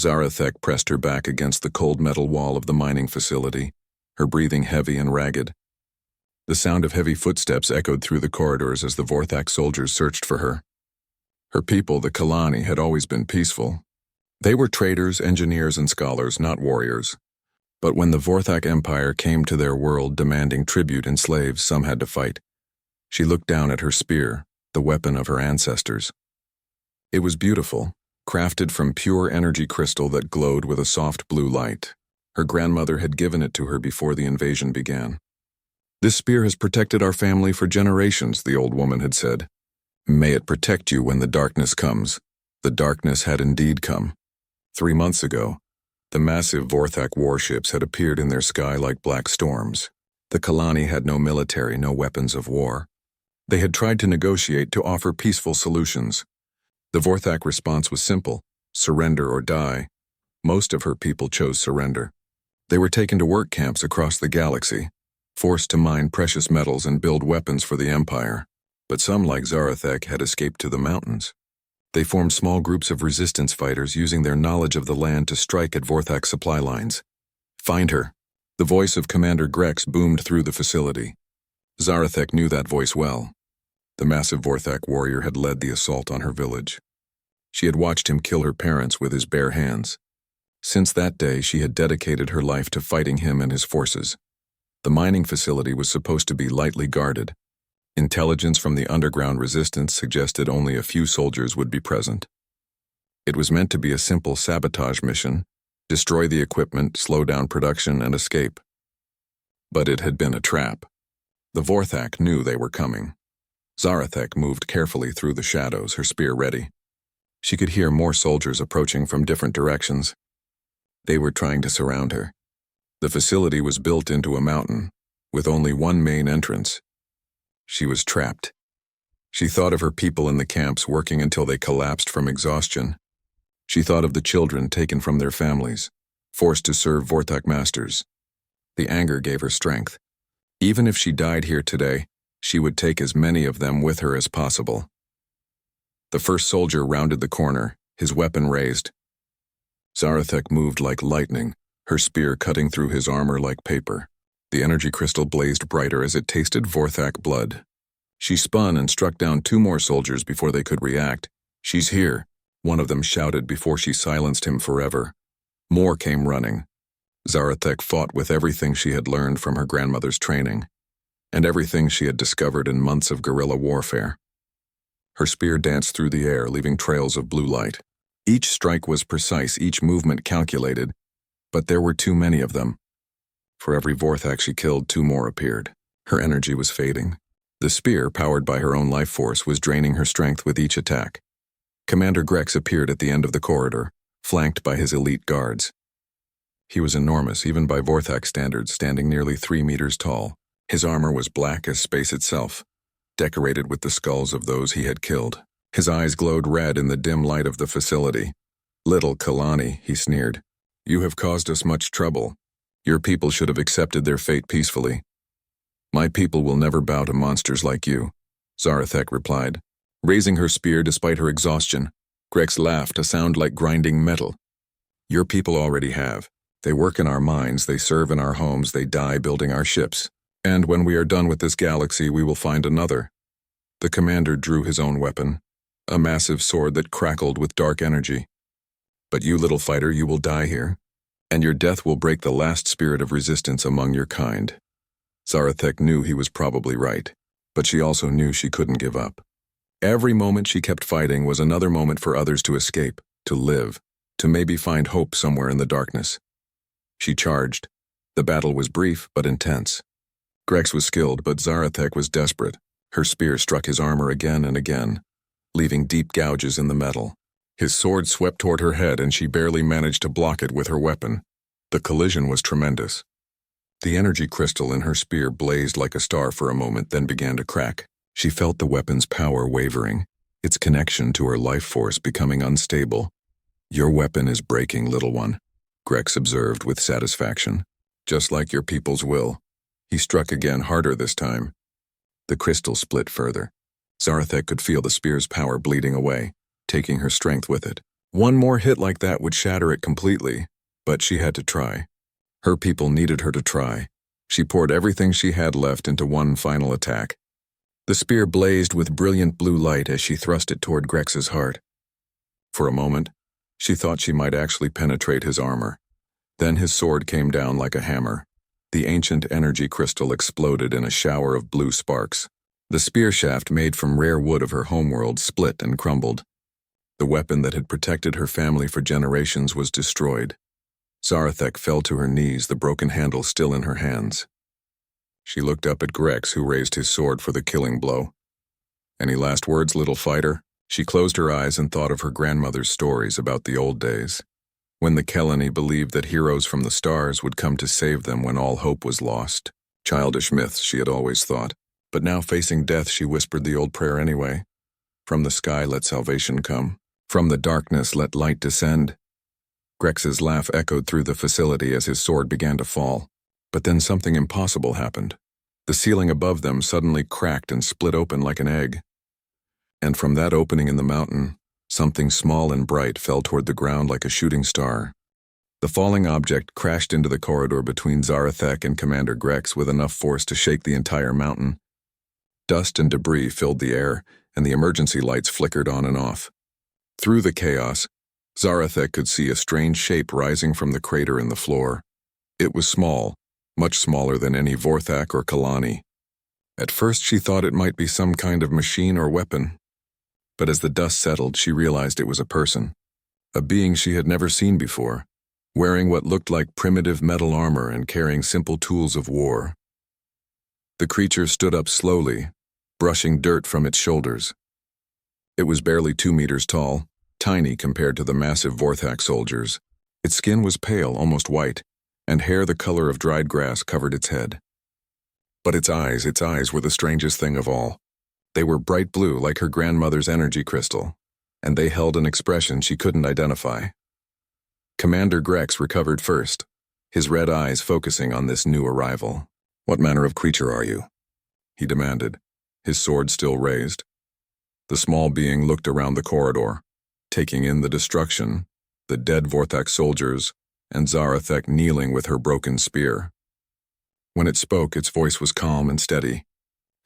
Zarathek pressed her back against the cold metal wall of the mining facility, her breathing heavy and ragged. The sound of heavy footsteps echoed through the corridors as the Vorthak soldiers searched for her. Her people, the Kalani, had always been peaceful. They were traders, engineers, and scholars, not warriors. But when the Vorthak Empire came to their world demanding tribute and slaves, some had to fight. She looked down at her spear, the weapon of her ancestors. It was beautiful, crafted from pure energy crystal that glowed with a soft blue light. Her grandmother had given it to her before the invasion began. "This spear has protected our family for generations," the old woman had said. "May it protect you when the darkness comes." The darkness had indeed come. 3 months ago, the massive Vorthak warships had appeared in their sky like black storms. The Kalani had no military, no weapons of war. They had tried to negotiate to offer peaceful solutions. The Vorthak response was simple: surrender or die. Most of her people chose surrender. They were taken to work camps across the galaxy, forced to mine precious metals and build weapons for the Empire. But some, like Zarathek, had escaped to the mountains. They formed small groups of resistance fighters using their knowledge of the land to strike at Vorthak supply lines. "Find her." The voice of Commander Grex boomed through the facility. Zarathek knew that voice well. The massive Vorthak warrior had led the assault on her village. She had watched him kill her parents with his bare hands. Since that day, she had dedicated her life to fighting him and his forces. The mining facility was supposed to be lightly guarded. Intelligence from the underground resistance suggested only a few soldiers would be present. It was meant to be a simple sabotage mission: destroy the equipment, slow down production, and escape. But it had been a trap. The Vorthak knew they were coming. Zarathek moved carefully through the shadows, her spear ready. She could hear more soldiers approaching from different directions. They were trying to surround her. The facility was built into a mountain, with only one main entrance. She was trapped. She thought of her people in the camps working until they collapsed from exhaustion. She thought of the children taken from their families, forced to serve Vorthak masters. The anger gave her strength. Even if she died here today, she would take as many of them with her as possible. The first soldier rounded the corner, his weapon raised. Zarathek moved like lightning, her spear cutting through his armor like paper. The energy crystal blazed brighter as it tasted Vorthak blood. She spun and struck down 2 more soldiers before they could react. "She's here," one of them shouted before she silenced him forever. More came running. Zarathek fought with everything she had learned from her grandmother's training, and everything she had discovered in months of guerrilla warfare. Her spear danced through the air, leaving trails of blue light. Each strike was precise, each movement calculated, but there were too many of them. For every Vorthak she killed, 2 more appeared. Her energy was fading. The spear, powered by her own life force, was draining her strength with each attack. Commander Grex appeared at the end of the corridor, flanked by his elite guards. He was enormous, even by Vorthak standards, standing nearly 3 meters tall. His armor was black as space itself, decorated with the skulls of those he had killed. His eyes glowed red in the dim light of the facility. "Little Kalani," he sneered, "you have caused us much trouble. Your people should have accepted their fate peacefully." "My people will never bow to monsters like you," Zarathek replied, raising her spear despite her exhaustion. Grex laughed, a sound like grinding metal. "Your people already have. They work in our mines, they serve in our homes, they die building our ships. And when we are done with this galaxy, we will find another." The commander drew his own weapon, a massive sword that crackled with dark energy. "But you, little fighter, you will die here, and your death will break the last spirit of resistance among your kind." Zarathek knew he was probably right, but she also knew she couldn't give up. Every moment she kept fighting was another moment for others to escape, to live, to maybe find hope somewhere in the darkness. She charged. The battle was brief but intense. Grex was skilled, but Zarathek was desperate. Her spear struck his armor again and again, leaving deep gouges in the metal. His sword swept toward her head, and she barely managed to block it with her weapon. The collision was tremendous. The energy crystal in her spear blazed like a star for a moment, then began to crack. She felt the weapon's power wavering, its connection to her life force becoming unstable. "Your weapon is breaking, little one," Grex observed with satisfaction. "Just like your people's will." He struck again, harder this time. The crystal split further. Zarathek could feel the spear's power bleeding away, taking her strength with it. One more hit like that would shatter it completely, but she had to try. Her people needed her to try. She poured everything she had left into one final attack. The spear blazed with brilliant blue light as she thrust it toward Grex's heart. For a moment, she thought she might actually penetrate his armor. Then his sword came down like a hammer. The ancient energy crystal exploded in a shower of blue sparks. The spear shaft made from rare wood of her homeworld split and crumbled. The weapon that had protected her family for generations was destroyed. Zarathek fell to her knees, the broken handle still in her hands. She looked up at Grex, who raised his sword for the killing blow. "Any last words, little fighter?" She closed her eyes and thought of her grandmother's stories about the old days, when the Kelani believed that heroes from the stars would come to save them when all hope was lost. Childish myths, she had always thought. But now, facing death, she whispered the old prayer anyway. "From the sky let salvation come. From the darkness let light descend." Grex's laugh echoed through the facility as his sword began to fall. But then something impossible happened. The ceiling above them suddenly cracked and split open like an egg. And from that opening in the mountain, something small and bright fell toward the ground like a shooting star. The falling object crashed into the corridor between Zarathek and Commander Grex with enough force to shake the entire mountain. Dust and debris filled the air, and the emergency lights flickered on and off. Through the chaos, Zarathek could see a strange shape rising from the crater in the floor. It was small, much smaller than any Vorthak or Kalani. At first she thought it might be some kind of machine or weapon. But as the dust settled, she realized it was a person. A being she had never seen before, wearing what looked like primitive metal armor and carrying simple tools of war. The creature stood up slowly, brushing dirt from its shoulders. It was barely 2 meters tall, tiny compared to the massive Vorthak soldiers. Its skin was pale, almost white, and hair the color of dried grass covered its head. But its eyes were the strangest thing of all. They were bright blue like her grandmother's energy crystal, and they held an expression she couldn't identify. Commander Grex recovered first, his red eyes focusing on this new arrival. "What manner of creature are you?" he demanded, his sword still raised. The small being looked around the corridor, taking in the destruction, the dead Vorthak soldiers, and Zarathek kneeling with her broken spear. When it spoke, its voice was calm and steady,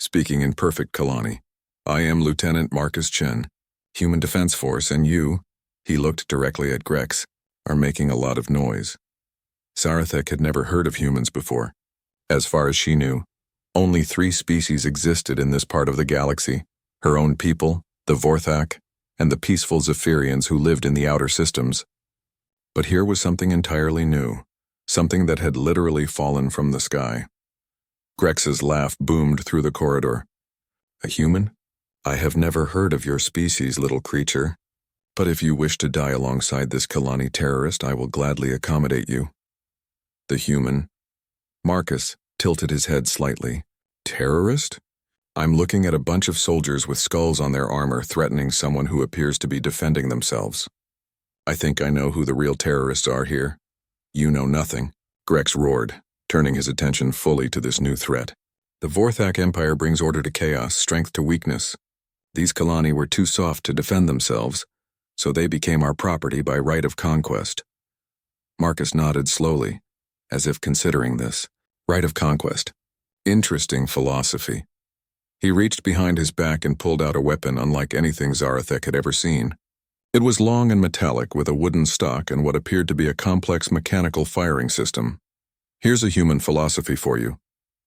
speaking in perfect Kalani. "I am Lieutenant Marcus Chen, Human Defense Force, and you," he looked directly at Grex, "are making a lot of noise." Zarathek had never heard of humans before. As far as she knew, only 3 species existed in this part of the galaxy: her own people, the Vorthak, and the peaceful Zephyrians who lived in the outer systems. But here was something entirely new, something that had literally fallen from the sky. Grex's laugh boomed through the corridor. "A human? I have never heard of your species, little creature. But if you wish to die alongside this Kalani terrorist, I will gladly accommodate you." The human, Marcus, tilted his head slightly. "Terrorist? I'm looking at a bunch of soldiers with skulls on their armor threatening someone who appears to be defending themselves. I think I know who the real terrorists are here. You know nothing," Grex roared, turning his attention fully to this new threat. "The Vorthak Empire brings order to chaos, strength to weakness. These Kalani were too soft to defend themselves, so they became our property by right of conquest." Marcus nodded slowly, as if considering this. Right of conquest. Interesting philosophy. He reached behind his back and pulled out a weapon unlike anything Zarathek had ever seen. It was long and metallic, with a wooden stock and what appeared to be a complex mechanical firing system. "Here's a human philosophy for you,"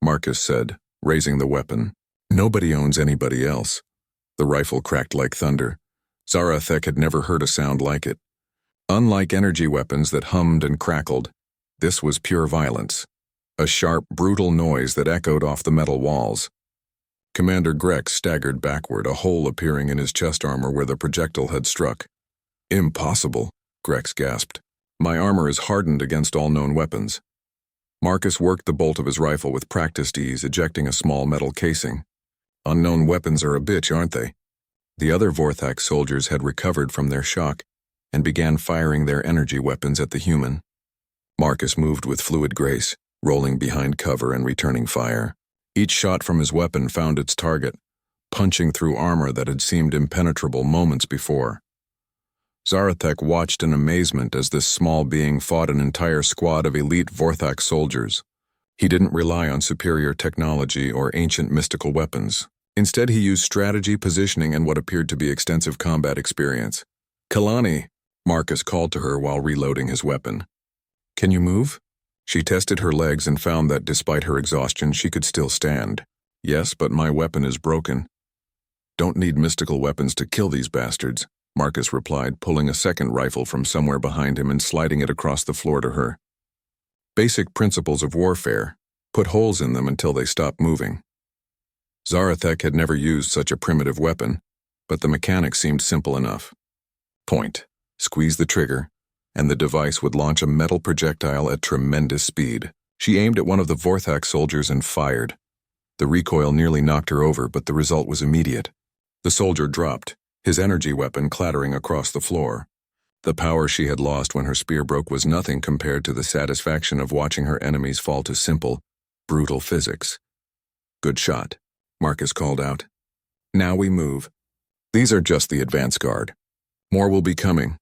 Marcus said, raising the weapon. "Nobody owns anybody else." The rifle cracked like thunder. Zarathek had never heard a sound like it. Unlike energy weapons that hummed and crackled, this was pure violence. A sharp, brutal noise that echoed off the metal walls. Commander Grex staggered backward, a hole appearing in his chest armor where the projectile had struck. "Impossible," Grex gasped. "My armor is hardened against all known weapons." Marcus worked the bolt of his rifle with practiced ease, ejecting a small metal casing. "Unknown weapons are a bitch, aren't they?" The other Vorthak soldiers had recovered from their shock and began firing their energy weapons at the human. Marcus moved with fluid grace, rolling behind cover and returning fire. Each shot from his weapon found its target, punching through armor that had seemed impenetrable moments before. Zarathek watched in amazement as this small being fought an entire squad of elite Vorthak soldiers. He didn't rely on superior technology or ancient mystical weapons. Instead, he used strategy, positioning, and what appeared to be extensive combat experience. "Kalani," Marcus called to her while reloading his weapon. "Can you move?" She tested her legs and found that despite her exhaustion, she could still stand. "Yes, but my weapon is broken." "Don't need mystical weapons to kill these bastards," Marcus replied, pulling a second rifle from somewhere behind him and sliding it across the floor to her. "Basic principles of warfare. Put holes in them until they stop moving." Zarathek had never used such a primitive weapon, but the mechanics seemed simple enough. Point, squeeze the trigger, and the device would launch a metal projectile at tremendous speed. She aimed at one of the Vorthak soldiers and fired. The recoil nearly knocked her over, but the result was immediate. The soldier dropped, his energy weapon clattering across the floor. The power she had lost when her spear broke was nothing compared to the satisfaction of watching her enemies fall to simple, brutal physics. "Good shot," Marcus called out. "Now we move. These are just the advance guard. More will be coming."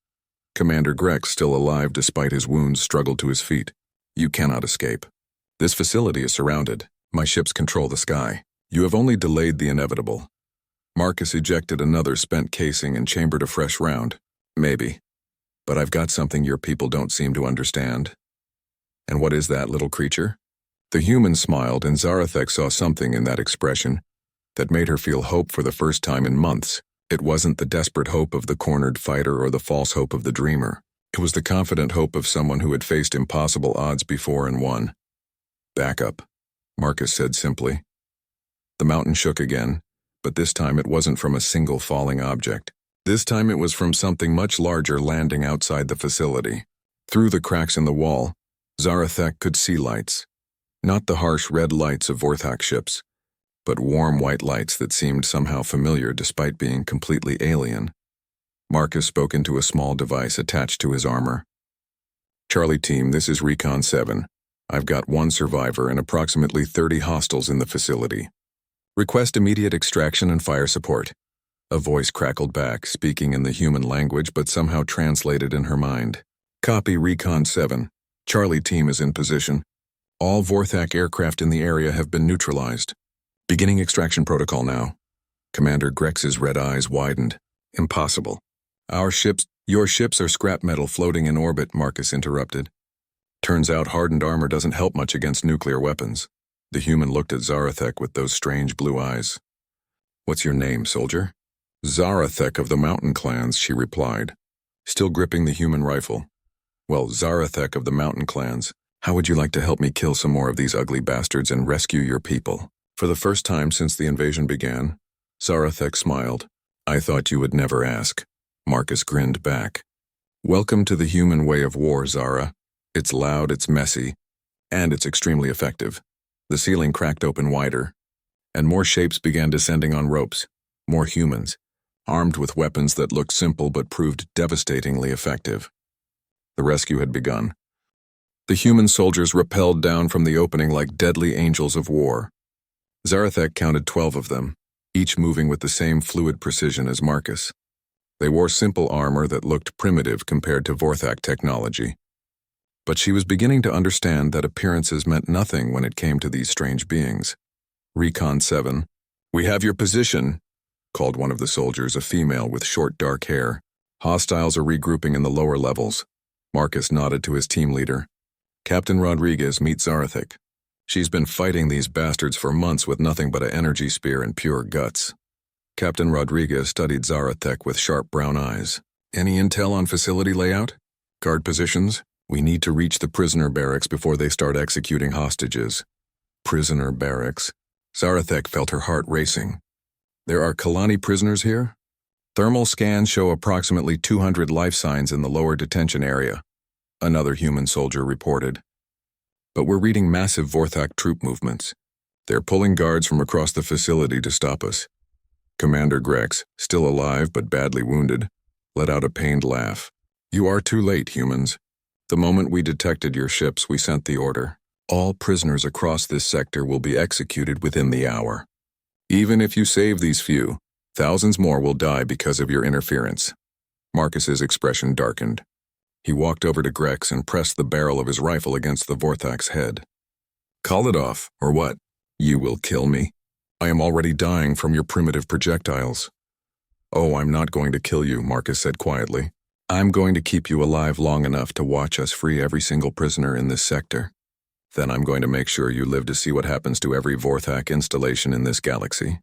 Commander Grex, still alive despite his wounds, struggled to his feet. "You cannot escape. This facility is surrounded. My ships control the sky. You have only delayed the inevitable." Marcus ejected another spent casing and chambered a fresh round. "Maybe. But I've got something your people don't seem to understand." "And what is that, little creature?" The human smiled, and Zarathek saw something in that expression that made her feel hope for the first time in months. It wasn't the desperate hope of the cornered fighter or the false hope of the dreamer. It was the confident hope of someone who had faced impossible odds before and won. "Back up," Marcus said simply. The mountain shook again, but this time it wasn't from a single falling object. This time it was from something much larger landing outside the facility. Through the cracks in the wall, Zarathek could see lights. Not the harsh red lights of Vorthak ships, but warm white lights that seemed somehow familiar despite being completely alien. Marcus spoke into a small device attached to his armor. "Charlie Team, this is Recon 7. I've got one survivor and approximately 30 hostiles in the facility. Request immediate extraction and fire support." A voice crackled back, speaking in the human language but somehow translated in her mind. "Copy, Recon 7. Charlie Team is in position. All Vorthak aircraft in the area have been neutralized. Beginning extraction protocol now." Commander Grex's red eyes widened. "Impossible. Your ships are scrap metal floating in orbit," Marcus interrupted. "Turns out hardened armor doesn't help much against nuclear weapons." The human looked at Zarathek with those strange blue eyes. "What's your name, soldier?" "Zarathek of the Mountain Clans," she replied, still gripping the human rifle. "Well, Zarathek of the Mountain Clans, how would you like to help me kill some more of these ugly bastards and rescue your people?" For the first time since the invasion began, Zarathek smiled. "I thought you would never ask." Marcus grinned back. "Welcome to the human way of war, Zara. It's loud, it's messy, and it's extremely effective." The ceiling cracked open wider, and more shapes began descending on ropes. More humans, armed with weapons that looked simple but proved devastatingly effective. The rescue had begun. The human soldiers rappelled down from the opening like deadly angels of war. Zarathek counted 12 of them, each moving with the same fluid precision as Marcus. They wore simple armor that looked primitive compared to Vorthak technology. But she was beginning to understand that appearances meant nothing when it came to these strange beings. "Recon 7, we have your position," called one of the soldiers, a female with short dark hair. "Hostiles are regrouping in the lower levels." Marcus nodded to his team leader. "Captain Rodriguez, meet Zarathek. She's been fighting these bastards for months with nothing but an energy spear and pure guts." Captain Rodriguez studied Zarathek with sharp brown eyes. "Any intel on facility layout? Guard positions? We need to reach the prisoner barracks before they start executing hostages." Prisoner barracks. Zarathek felt her heart racing. "There are Kalani prisoners here?" "Thermal scans show approximately 200 life signs in the lower detention area," another human soldier reported. "But we're reading massive Vorthak troop movements. They're pulling guards from across the facility to stop us." Commander Grex, still alive but badly wounded, let out a pained laugh. "You are too late, humans. The moment we detected your ships, we sent the order. All prisoners across this sector will be executed within the hour. Even if you save these few, thousands more will die because of your interference." Marcus's expression darkened. He walked over to Grex and pressed the barrel of his rifle against the Vorthak's head. Call it off, or what? You will kill me. I am already dying from your primitive projectiles. Oh, I'm not going to kill you, Marcus said quietly. I'm going to keep you alive long enough to watch us free every single prisoner in this sector. Then I'm going to make sure you live to see what happens to every Vorthak installation in this galaxy.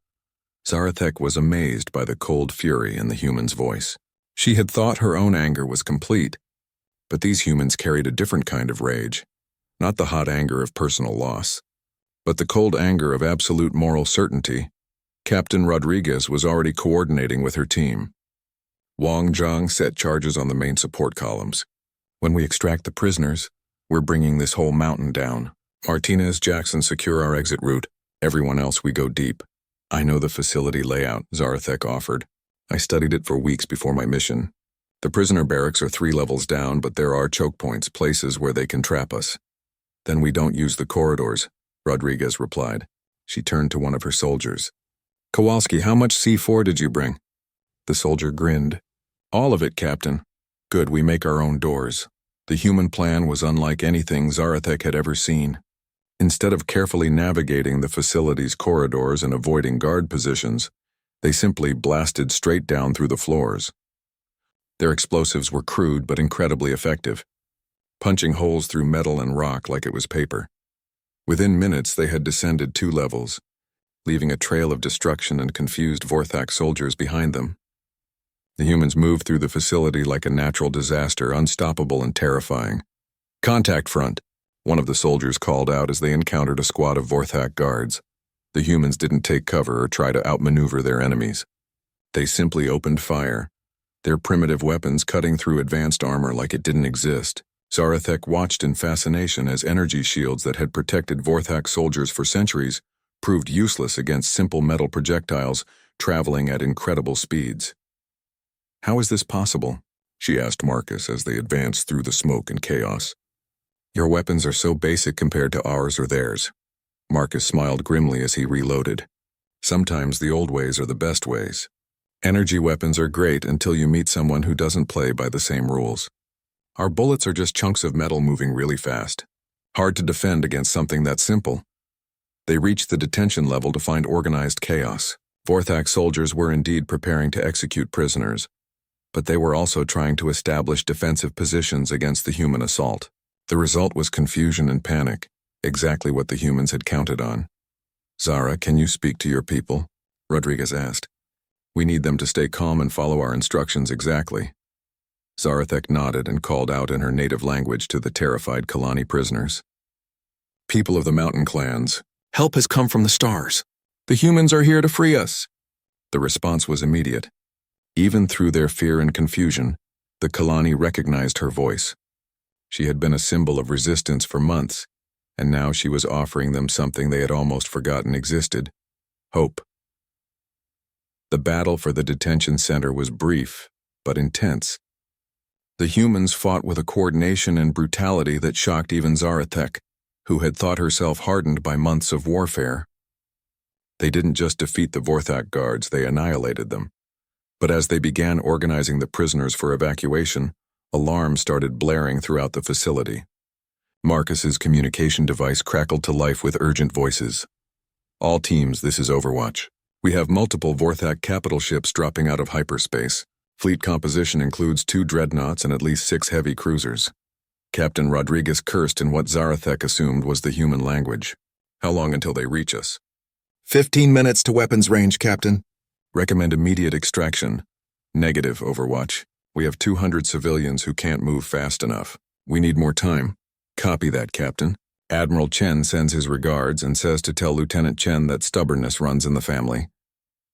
Zarathek was amazed by the cold fury in the human's voice. She had thought her own anger was complete, but these humans carried a different kind of rage, not the hot anger of personal loss, but the cold anger of absolute moral certainty. Captain Rodriguez was already coordinating with her team. Wang Zhang set charges on the main support columns. When we extract the prisoners, we're bringing this whole mountain down. Martinez, Jackson secure our exit route. Everyone else, we go deep. I know the facility layout, Zarathek offered. I studied it for weeks before my mission. The prisoner barracks are 3 levels down, but there are choke points, places where they can trap us. Then we don't use the corridors, Rodriguez replied. She turned to one of her soldiers. Kowalski, how much C4 did you bring? The soldier grinned. All of it, Captain. Good, we make our own doors. The human plan was unlike anything Zarathek had ever seen. Instead of carefully navigating the facility's corridors and avoiding guard positions, they simply blasted straight down through the floors. Their explosives were crude but incredibly effective, punching holes through metal and rock like it was paper. Within minutes, they had descended 2 levels, leaving a trail of destruction and confused Vorthak soldiers behind them. The humans moved through the facility like a natural disaster, unstoppable and terrifying. Contact front, one of the soldiers called out as they encountered a squad of Vorthak guards. The humans didn't take cover or try to outmaneuver their enemies. They simply opened fire, their primitive weapons cutting through advanced armor like it didn't exist. Zarathek watched in fascination as energy shields that had protected Vorthak soldiers for centuries proved useless against simple metal projectiles traveling at incredible speeds. How is this possible? She asked Marcus as they advanced through the smoke and chaos. Your weapons are so basic compared to ours or theirs. Marcus smiled grimly as he reloaded. Sometimes the old ways are the best ways. Energy weapons are great until you meet someone who doesn't play by the same rules. Our bullets are just chunks of metal moving really fast. Hard to defend against something that simple. They reached the detention level to find organized chaos. Vorthak soldiers were indeed preparing to execute prisoners, but they were also trying to establish defensive positions against the human assault. The result was confusion and panic, exactly what the humans had counted on. Zara, can you speak to your people? Rodriguez asked. We need them to stay calm and follow our instructions exactly. Zarathek nodded and called out in her native language to the terrified Kalani prisoners. People of the mountain clans, help has come from the stars. The humans are here to free us. The response was immediate. Even through their fear and confusion, the Kalani recognized her voice. She had been a symbol of resistance for months, and now she was offering them something they had almost forgotten existed: hope. The battle for the detention center was brief, but intense. The humans fought with a coordination and brutality that shocked even Zarathek, who had thought herself hardened by months of warfare. They didn't just defeat the Vorthak guards, they annihilated them. But as they began organizing the prisoners for evacuation, alarms started blaring throughout the facility. Marcus's communication device crackled to life with urgent voices. All teams, this is Overwatch. We have multiple Vorthak capital ships dropping out of hyperspace. Fleet composition includes 2 dreadnoughts and at least 6 heavy cruisers. Captain Rodriguez cursed in what Zarathek assumed was the human language. How long until they reach us? 15 minutes to weapons range, Captain. Recommend immediate extraction. Negative, Overwatch. We have 200 civilians who can't move fast enough. We need more time. Copy that, Captain. Admiral Chen sends his regards and says to tell Lieutenant Chen that stubbornness runs in the family.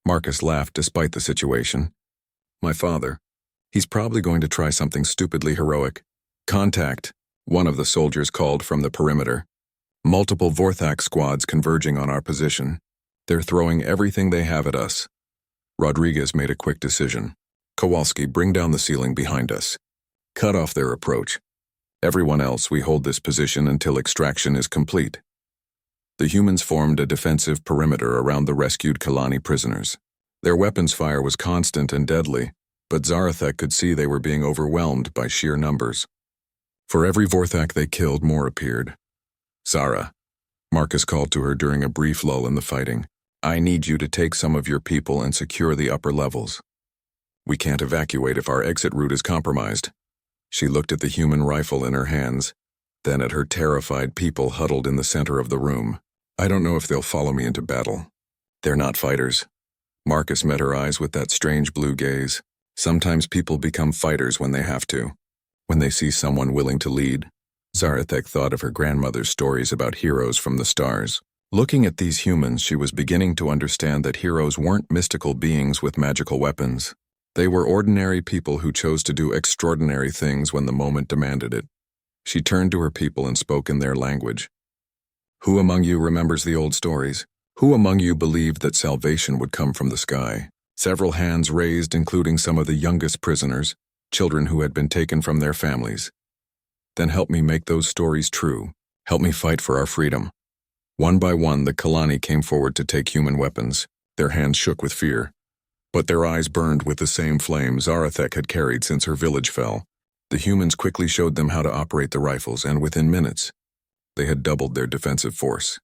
Marcus laughed despite the situation. My father. He's probably going to try something stupidly heroic. Contact, one of the soldiers called from the perimeter. Multiple Vorthak squads converging on our position. They're throwing everything they have at us. Rodriguez made a quick decision. Kowalski, bring down the ceiling behind us. Cut off their approach. Everyone else, we hold this position until extraction is complete. The humans formed a defensive perimeter around the rescued Kalani prisoners. Their weapons fire was constant and deadly, but Zarathek could see they were being overwhelmed by sheer numbers. For every Vorthak they killed, more appeared. "Zara," Marcus called to her during a brief lull in the fighting, "I need you to take some of your people and secure the upper levels. We can't evacuate if our exit route is compromised." She looked at the human rifle in her hands, then at her terrified people huddled in the center of the room. "I don't know if they'll follow me into battle. They're not fighters." Marcus met her eyes with that strange blue gaze. Sometimes people become fighters when they have to, when they see someone willing to lead. Zarathek thought of her grandmother's stories about heroes from the stars. Looking at these humans, she was beginning to understand that heroes weren't mystical beings with magical weapons. They were ordinary people who chose to do extraordinary things when the moment demanded it. She turned to her people and spoke in their language. "Who among you remembers the old stories? Who among you believed that salvation would come from the sky?" Several hands raised, including some of the youngest prisoners, children who had been taken from their families. "Then help me make those stories true. Help me fight for our freedom." One by one, the Kalani came forward to take human weapons. Their hands shook with fear, but their eyes burned with the same flame Zarathek had carried since her village fell. The humans quickly showed them how to operate the rifles, and within minutes, they had doubled their defensive force.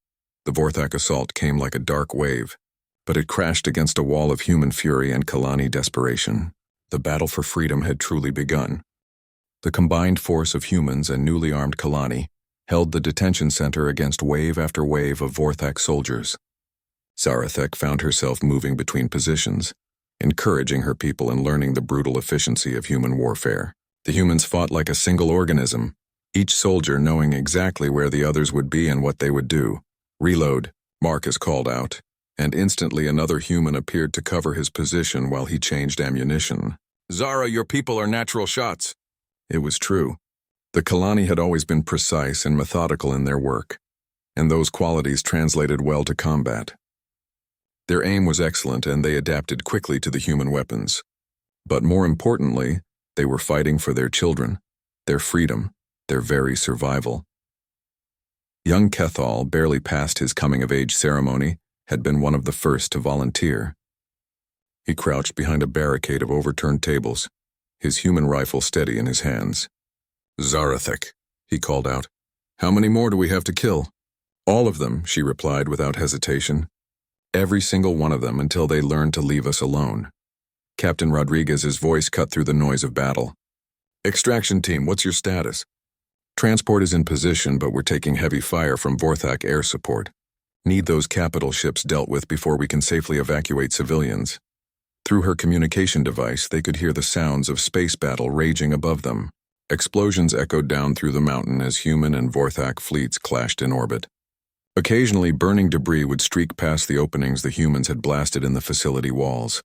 The Vorthak assault came like a dark wave, but it crashed against a wall of human fury and Kalani desperation. The battle for freedom had truly begun. The combined force of humans and newly armed Kalani held the detention center against wave after wave of Vorthak soldiers. Zarathek found herself moving between positions, encouraging her people and learning the brutal efficiency of human warfare. The humans fought like a single organism, each soldier knowing exactly where the others would be and what they would do. "Reload," Marcus called out, and instantly another human appeared to cover his position while he changed ammunition. "Zara, your people are natural shots." It was true. The Kalani had always been precise and methodical in their work, and those qualities translated well to combat. Their aim was excellent, and they adapted quickly to the human weapons. But more importantly, they were fighting for their children, their freedom, their very survival. Young Kethal, barely past his coming-of-age ceremony, had been one of the first to volunteer. He crouched behind a barricade of overturned tables, his human rifle steady in his hands. "Zarathek," he called out. "How many more do we have to kill?" "All of them," she replied without hesitation. "Every single one of them until they learn to leave us alone." Captain Rodriguez's voice cut through the noise of battle. "Extraction team, what's your status?" "Transport is in position, but we're taking heavy fire from Vorthak air support. Need those capital ships dealt with before we can safely evacuate civilians." Through her communication device, they could hear the sounds of space battle raging above them. Explosions echoed down through the mountain as human and Vorthak fleets clashed in orbit. Occasionally, burning debris would streak past the openings the humans had blasted in the facility walls.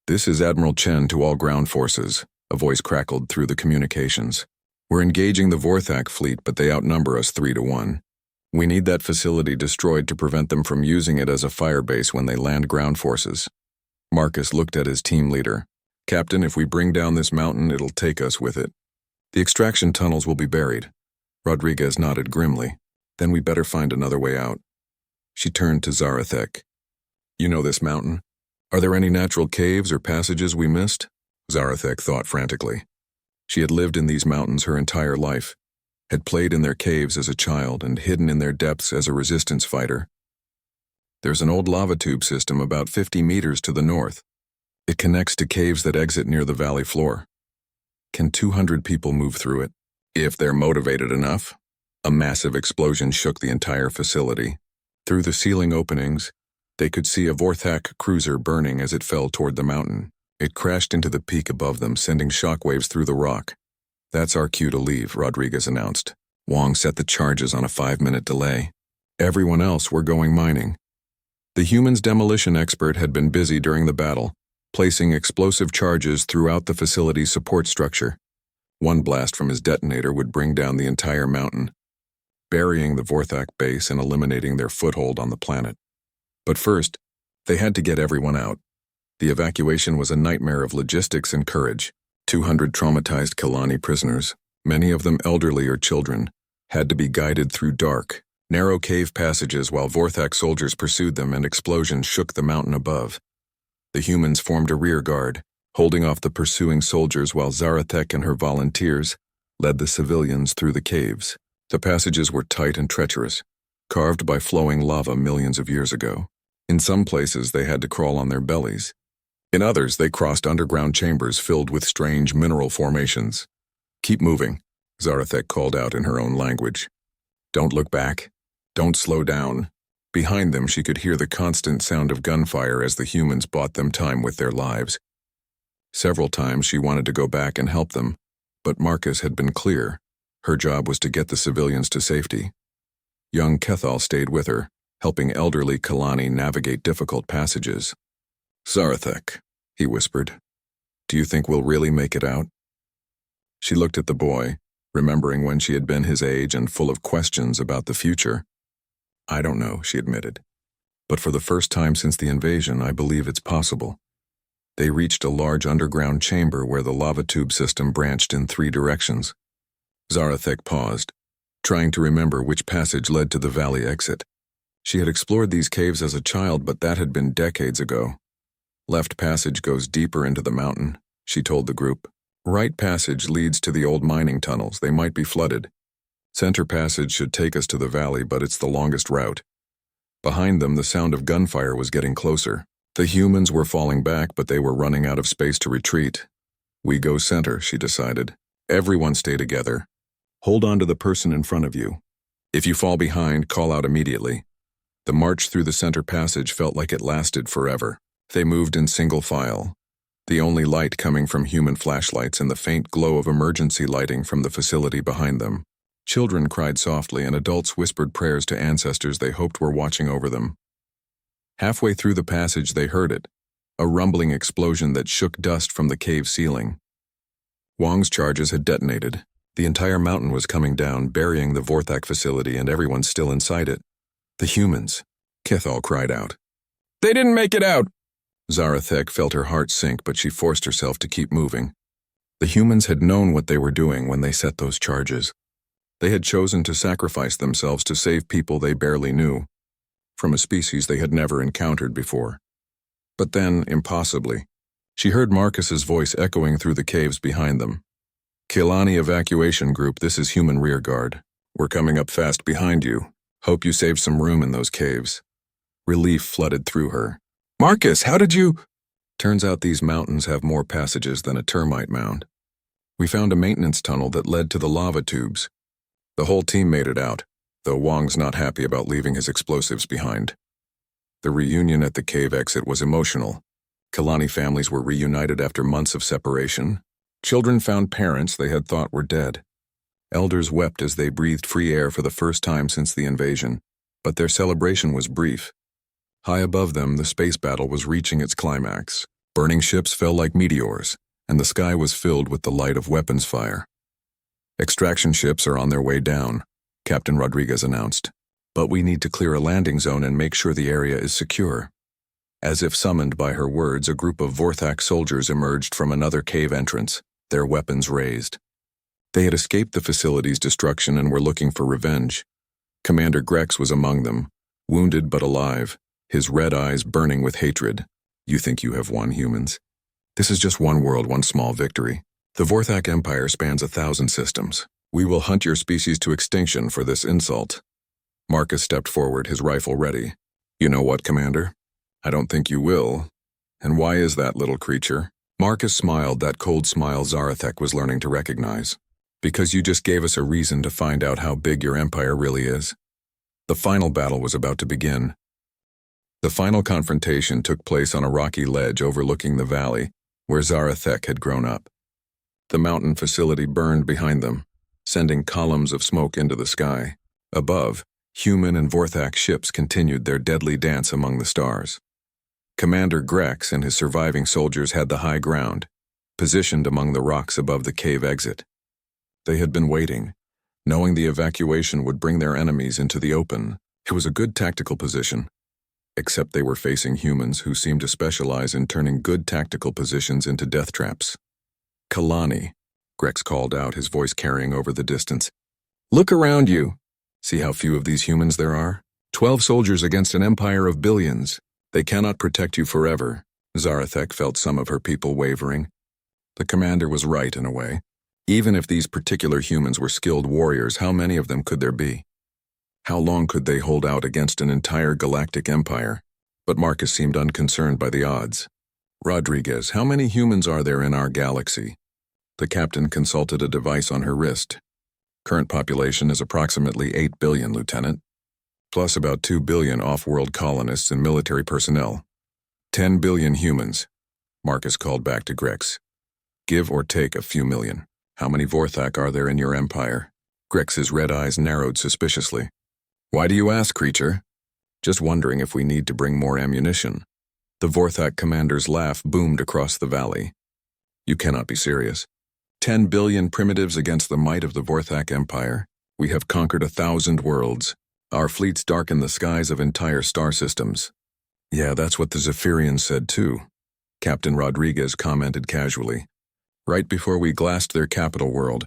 "This is Admiral Chen to all ground forces," a voice crackled through the communications. "We're engaging the Vorthak fleet, but they outnumber us 3-1. We need that facility destroyed to prevent them from using it as a firebase when they land ground forces." Marcus looked at his team leader. "Captain, if we bring down this mountain, it'll take us with it. The extraction tunnels will be buried." Rodriguez nodded grimly. "Then we better find another way out." She turned to Zarathek. "You know this mountain? Are there any natural caves or passages we missed?" Zarathek thought frantically. She had lived in these mountains her entire life, had played in their caves as a child and hidden in their depths as a resistance fighter. "There's an old lava tube system about 50 meters to the north. It connects to caves that exit near the valley floor. Can 200 people move through it? If they're motivated enough." A massive explosion shook the entire facility. Through the ceiling openings, they could see a Vorthak cruiser burning as it fell toward the mountain. It crashed into the peak above them, sending shockwaves through the rock. "That's our cue to leave," Rodriguez announced. Wong set the charges on a 5-minute delay. "Everyone else, we're going mining." The humans' demolition expert had been busy during the battle, placing explosive charges throughout the facility's support structure. One blast from his detonator would bring down the entire mountain, burying the Vorthak base and eliminating their foothold on the planet. But first, they had to get everyone out. The evacuation was a nightmare of logistics and courage. 200 traumatized Kalani prisoners, many of them elderly or children, had to be guided through dark, narrow cave passages while Vorthak soldiers pursued them and explosions shook the mountain above. The humans formed a rear guard, holding off the pursuing soldiers while Zarathek and her volunteers led the civilians through the caves. The passages were tight and treacherous, carved by flowing lava millions of years ago. In some places, they had to crawl on their bellies. In others, they crossed underground chambers filled with strange mineral formations. "Keep moving," Zarathek called out in her own language. "Don't look back. Don't slow down." Behind them, she could hear the constant sound of gunfire as the humans bought them time with their lives. Several times she wanted to go back and help them, but Marcus had been clear. Her job was to get the civilians to safety. Young Kethal stayed with her, helping elderly Kalani navigate difficult passages. "Zarathek," he whispered, "do you think we'll really make it out?" She looked at the boy, remembering when she had been his age and full of questions about the future. "I don't know," she admitted. "But for the first time since the invasion, I believe it's possible." They reached a large underground chamber where the lava tube system branched in 3 directions. Zarathek paused, trying to remember which passage led to the valley exit. She had explored these caves as a child, but that had been decades ago. "Left passage goes deeper into the mountain," she told the group. "Right passage leads to the old mining tunnels. They might be flooded. Center passage should take us to the valley, but it's the longest route." Behind them, the sound of gunfire was getting closer. The humans were falling back, but they were running out of space to retreat. "We go center," she decided. "Everyone stay together. Hold on to the person in front of you. If you fall behind, call out immediately." The march through the center passage felt like it lasted forever. They moved in single file, the only light coming from human flashlights and the faint glow of emergency lighting from the facility behind them. Children cried softly and adults whispered prayers to ancestors they hoped were watching over them. Halfway through the passage, they heard it, a rumbling explosion that shook dust from the cave ceiling. Wang's charges had detonated. The entire mountain was coming down, burying the Vorthak facility and everyone still inside it. "The humans," Kethal cried out. "They didn't make it out!" Zarathek felt her heart sink, but she forced herself to keep moving. The humans had known what they were doing when they set those charges. They had chosen to sacrifice themselves to save people they barely knew, from a species they had never encountered before. But then, impossibly, she heard Marcus's voice echoing through the caves behind them. "Kilani Evacuation Group, this is Human Rearguard. We're coming up fast behind you. Hope you saved some room in those caves." Relief flooded through her. "Marcus, how did you—" "Turns out these mountains have more passages than a termite mound. We found a maintenance tunnel that led to the lava tubes. The whole team made it out, though Wang's not happy about leaving his explosives behind." The reunion at the cave exit was emotional. Kalani families were reunited after months of separation. Children found parents they had thought were dead. Elders wept as they breathed free air for the first time since the invasion, but their celebration was brief. High above them, the space battle was reaching its climax. Burning ships fell like meteors, and the sky was filled with the light of weapons fire. "Extraction ships are on their way down," Captain Rodriguez announced. "But we need to clear a landing zone and make sure the area is secure." As if summoned by her words, a group of Vorthak soldiers emerged from another cave entrance, their weapons raised. They had escaped the facility's destruction and were looking for revenge. Commander Grex was among them, wounded but alive, his red eyes burning with hatred. "You think you have won, humans? This is just one world, one small victory. The Vorthak Empire spans 1,000 systems. We will hunt your species to extinction for this insult." Marcus stepped forward, his rifle ready. "You know what, Commander? I don't think you will. And why is that, little creature?" Marcus smiled, that cold smile Zarathek was learning to recognize. "Because you just gave us a reason to find out how big your empire really is." The final battle was about to begin. The final confrontation took place on a rocky ledge overlooking the valley where Zarathek had grown up. The mountain facility burned behind them, sending columns of smoke into the sky. Above, human and Vorthak ships continued their deadly dance among the stars. Commander Grex and his surviving soldiers had the high ground, positioned among the rocks above the cave exit. They had been waiting, knowing the evacuation would bring their enemies into the open. It was a good tactical position, except they were facing humans who seemed to specialize in turning good tactical positions into death traps. "Kalani," Grex called out, his voice carrying over the distance. "Look around you. See how few of these humans there are? 12 soldiers against an empire of billions. They cannot protect you forever." Zarathek felt some of her people wavering. The commander was right in a way. Even if these particular humans were skilled warriors, how many of them could there be? How long could they hold out against an entire galactic empire? But Marcus seemed unconcerned by the odds. Rodriguez, how many humans are there in our galaxy? The captain consulted a device on her wrist. Current population is approximately 8 billion, Lieutenant, plus about 2 billion off-world colonists and military personnel. 10 billion humans. Marcus called back to Grex. Give or take a few million. How many Vorthak are there in your empire? Grex's red eyes narrowed suspiciously. Why do you ask, creature? Just wondering if we need to bring more ammunition. The Vorthak commander's laugh boomed across the valley. You cannot be serious. 10 billion primitives against the might of the Vorthak Empire. We have conquered 1,000 worlds. Our fleets darken the skies of entire star systems. Yeah, that's what the Zephyrians said too, Captain Rodriguez commented casually. Right before we glassed their capital world,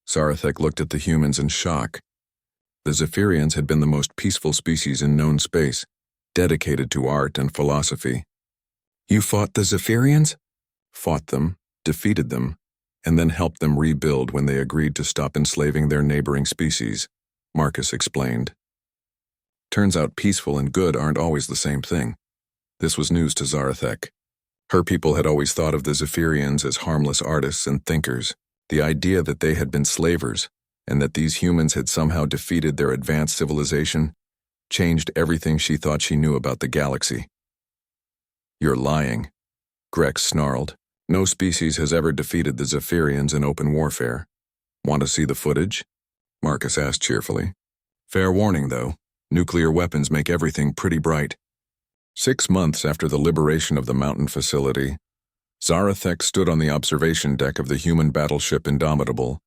Zarathek looked at the humans in shock. The Zephyrians had been the most peaceful species in known space, dedicated to art and philosophy. You fought the Zephyrians? Fought them, defeated them, and then helped them rebuild when they agreed to stop enslaving their neighboring species, Marcus explained. Turns out peaceful and good aren't always the same thing. This was news to Zarathek. Her people had always thought of the Zephyrians as harmless artists and thinkers. The idea that they had been slavers, and that these humans had somehow defeated their advanced civilization, changed everything she thought she knew about the galaxy. You're lying, Grex snarled. No species has ever defeated the Zephyrians in open warfare. Want to see the footage? Marcus asked cheerfully. Fair warning, though. Nuclear weapons make everything pretty bright. 6 months after the liberation of the mountain facility, Zarathek stood on the observation deck of the human battleship Indomitable,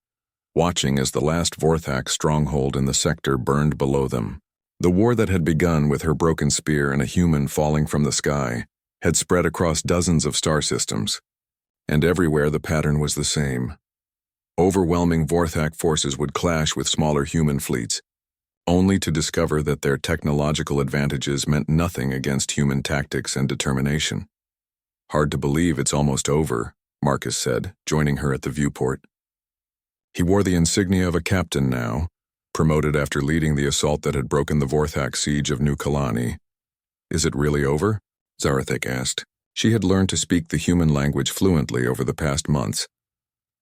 watching as the last Vorthak stronghold in the sector burned below them. The war that had begun with her broken spear and a human falling from the sky had spread across dozens of star systems, and everywhere the pattern was the same. Overwhelming Vorthak forces would clash with smaller human fleets, only to discover that their technological advantages meant nothing against human tactics and determination. Hard to believe it's almost over, Marcus said, joining her at the viewport. He wore the insignia of a captain now, promoted after leading the assault that had broken the Vorthak siege of New Kalani. Is it really over? Zarathek asked. She had learned to speak the human language fluently over the past months,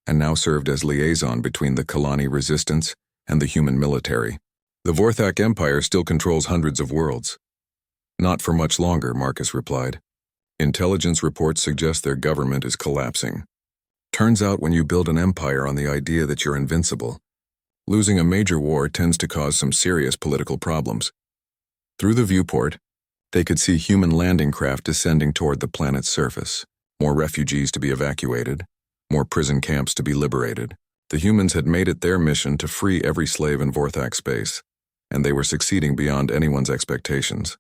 and now served as liaison between the Kalani resistance and the human military. The Vorthak Empire still controls hundreds of worlds. Not for much longer, Marcus replied. Intelligence reports suggest their government is collapsing. Turns out when you build an empire on the idea that you're invincible, losing a major war tends to cause some serious political problems. Through the viewport, they could see human landing craft descending toward the planet's surface, more refugees to be evacuated, more prison camps to be liberated. The humans had made it their mission to free every slave in Vorthak space, and they were succeeding beyond anyone's expectations.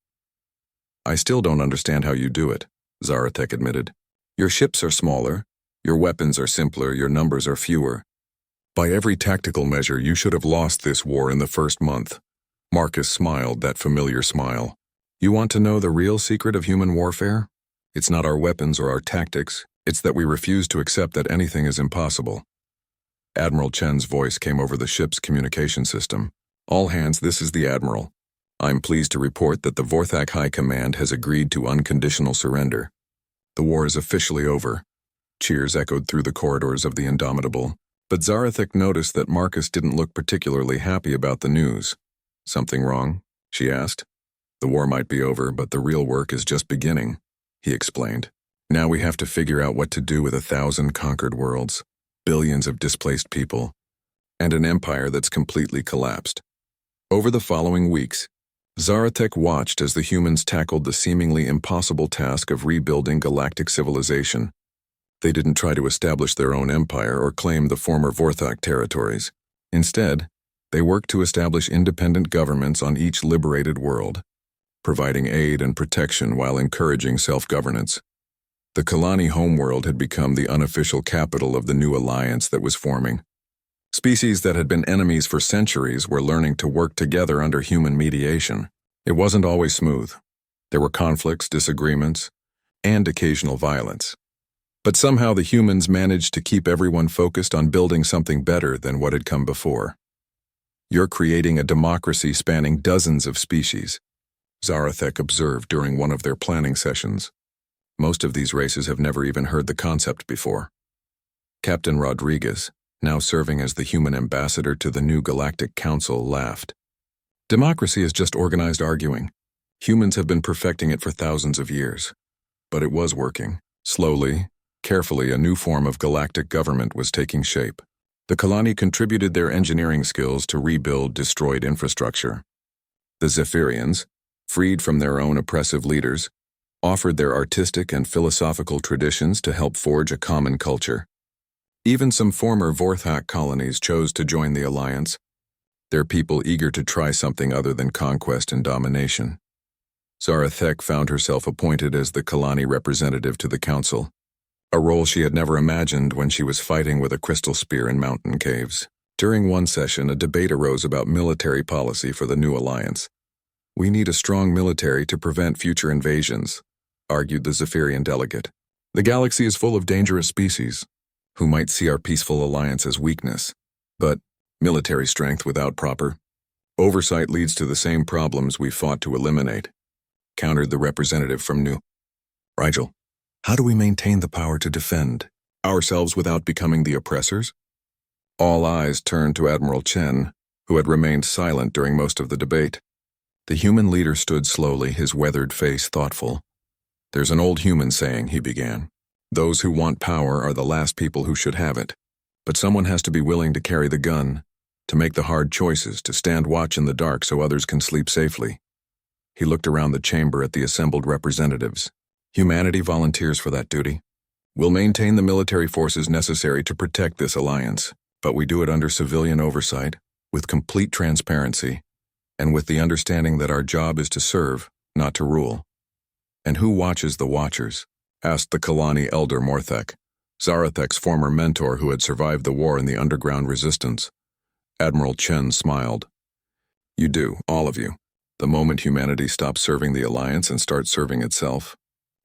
I still don't understand how you do it, Zarathek admitted. Your ships are smaller, your weapons are simpler, your numbers are fewer. By every tactical measure, you should have lost this war in the first month. Marcus smiled, that familiar smile. You want to know the real secret of human warfare? It's not our weapons or our tactics, it's that we refuse to accept that anything is impossible. Admiral Chen's voice came over the ship's communication system. All hands, this is the Admiral. I'm pleased to report that the Vorthak High Command has agreed to unconditional surrender. The war is officially over. Cheers echoed through the corridors of the Indomitable, but Zarathek noticed that Marcus didn't look particularly happy about the news. Something wrong? She asked. The war might be over, but the real work is just beginning, he explained. Now we have to figure out what to do with 1,000 conquered worlds, billions of displaced people, and an empire that's completely collapsed. Over the following weeks, Zarathek watched as the humans tackled the seemingly impossible task of rebuilding galactic civilization. They didn't try to establish their own empire or claim the former Vorthak territories. Instead, they worked to establish independent governments on each liberated world, providing aid and protection while encouraging self-governance. The Kalani homeworld had become the unofficial capital of the new alliance that was forming. Species that had been enemies for centuries were learning to work together under human mediation. It wasn't always smooth. There were conflicts, disagreements, and occasional violence. But somehow the humans managed to keep everyone focused on building something better than what had come before. "You're creating a democracy spanning dozens of species," Zarathek observed during one of their planning sessions. "Most of these races have never even heard the concept before." Captain Rodriguez, now serving as the human ambassador to the new Galactic Council, laughed. "Democracy is just organized arguing. Humans have been perfecting it for thousands of years. But it was working. Slowly, carefully, a new form of galactic government was taking shape. The Kalani contributed their engineering skills to rebuild destroyed infrastructure. The Zephyrians, freed from their own oppressive leaders, offered their artistic and philosophical traditions to help forge a common culture. Even some former Vorthak colonies chose to join the alliance, their people eager to try something other than conquest and domination. Zarathek found herself appointed as the Kalani representative to the council, a role she had never imagined when she was fighting with a crystal spear in mountain caves. During one session, a debate arose about military policy for the new alliance. "We need a strong military to prevent future invasions," argued the Zephyrian delegate. "The galaxy is full of dangerous species who might see our peaceful alliance as weakness. But military strength without proper oversight leads to the same problems we fought to eliminate," countered the representative from New. "Rigel, how do we maintain the power to defend ourselves without becoming the oppressors?" All eyes turned to Admiral Chen, who had remained silent during most of the debate. The human leader stood slowly, his weathered face thoughtful. "There's an old human saying," he began. "Those who want power are the last people who should have it. But someone has to be willing to carry the gun, to make the hard choices, to stand watch in the dark so others can sleep safely." He looked around the chamber at the assembled representatives. "Humanity volunteers for that duty. We'll maintain the military forces necessary to protect this alliance, but we do it under civilian oversight, with complete transparency, and with the understanding that our job is to serve, not to rule." "And who watches the watchers?" asked the Kalani elder Morthek, Zarathek's former mentor who had survived the war in the underground resistance. Admiral Chen smiled. "You do, all of you. The moment humanity stops serving the Alliance and starts serving itself,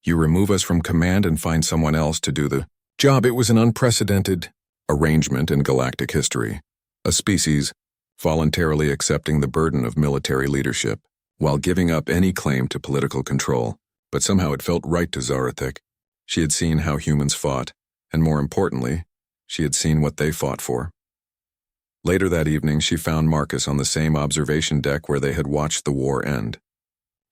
you remove us from command and find someone else to do the job." It was an unprecedented arrangement in galactic history, a species voluntarily accepting the burden of military leadership, while giving up any claim to political control. But somehow it felt right to Zarathek. She had seen how humans fought, and more importantly, she had seen what they fought for. Later that evening, she found Marcus on the same observation deck where they had watched the war end.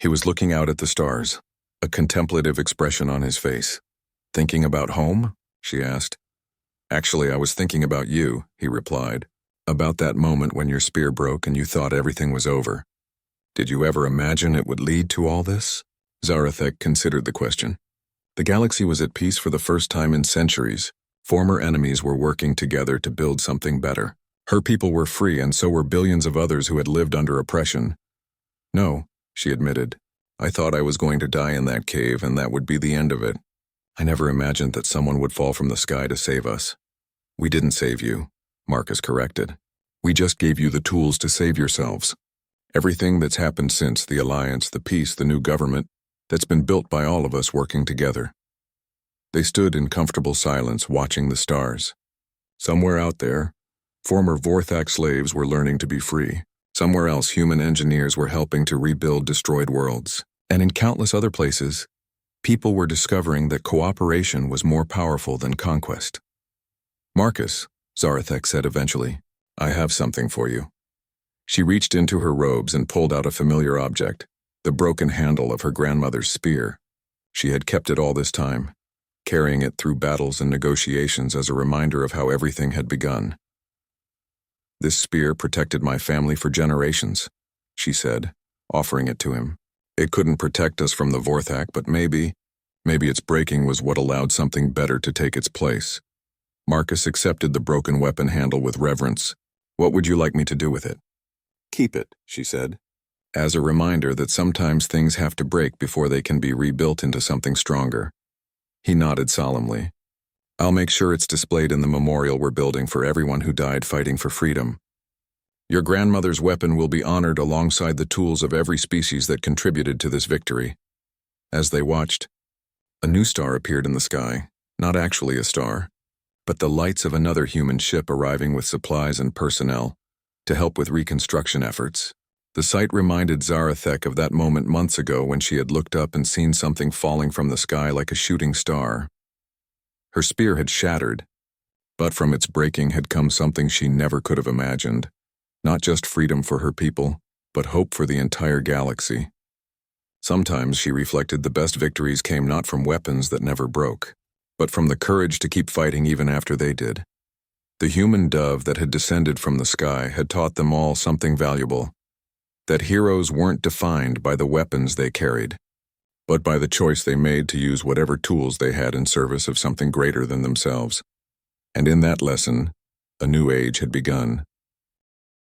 He was looking out at the stars, a contemplative expression on his face. "Thinking about home?" she asked. "Actually, I was thinking about you," he replied. "About that moment when your spear broke and you thought everything was over. Did you ever imagine it would lead to all this?" Zarathek considered the question. The galaxy was at peace for the first time in centuries. Former enemies were working together to build something better. Her people were free, and so were billions of others who had lived under oppression. "No," she admitted. "I thought I was going to die in that cave, and that would be the end of it. I never imagined that someone would fall from the sky to save us." "We didn't save you," Marcus corrected. "We just gave you the tools to save yourselves. Everything that's happened since, the alliance, the peace, the new government, that's been built by all of us working together." They stood in comfortable silence, watching the stars. Somewhere out there, former Vorthak slaves were learning to be free. Somewhere else, human engineers were helping to rebuild destroyed worlds. And in countless other places, people were discovering that cooperation was more powerful than conquest. "Marcus," Zarathek said eventually, "I have something for you." She reached into her robes and pulled out a familiar object, the broken handle of her grandmother's spear. She had kept it all this time, carrying it through battles and negotiations as a reminder of how everything had begun. "This spear protected my family for generations," she said, offering it to him. "It couldn't protect us from the Vorthak, but maybe its breaking was what allowed something better to take its place." Marcus accepted the broken weapon handle with reverence. "What would you like me to do with it?" "Keep it," she said, "as a reminder that sometimes things have to break before they can be rebuilt into something stronger." He nodded solemnly. "I'll make sure it's displayed in the memorial we're building for everyone who died fighting for freedom. Your grandmother's weapon will be honored alongside the tools of every species that contributed to this victory." As they watched, A new star appeared in the sky, not actually a star, but the lights of another human ship arriving with supplies and personnel to help with reconstruction efforts. The sight reminded Zarathek of that moment months ago when she had looked up and seen something falling from the sky like a shooting star. Her spear had shattered, but from its breaking had come something she never could have imagined. Not just freedom for her people, but hope for the entire galaxy. Sometimes, she reflected, the best victories came not from weapons that never broke, but from the courage to keep fighting even after they did. The human dove that had descended from the sky had taught them all something valuable, that heroes weren't defined by the weapons they carried, but by the choice they made to use whatever tools they had in service of something greater than themselves. And in that lesson, a new age had begun.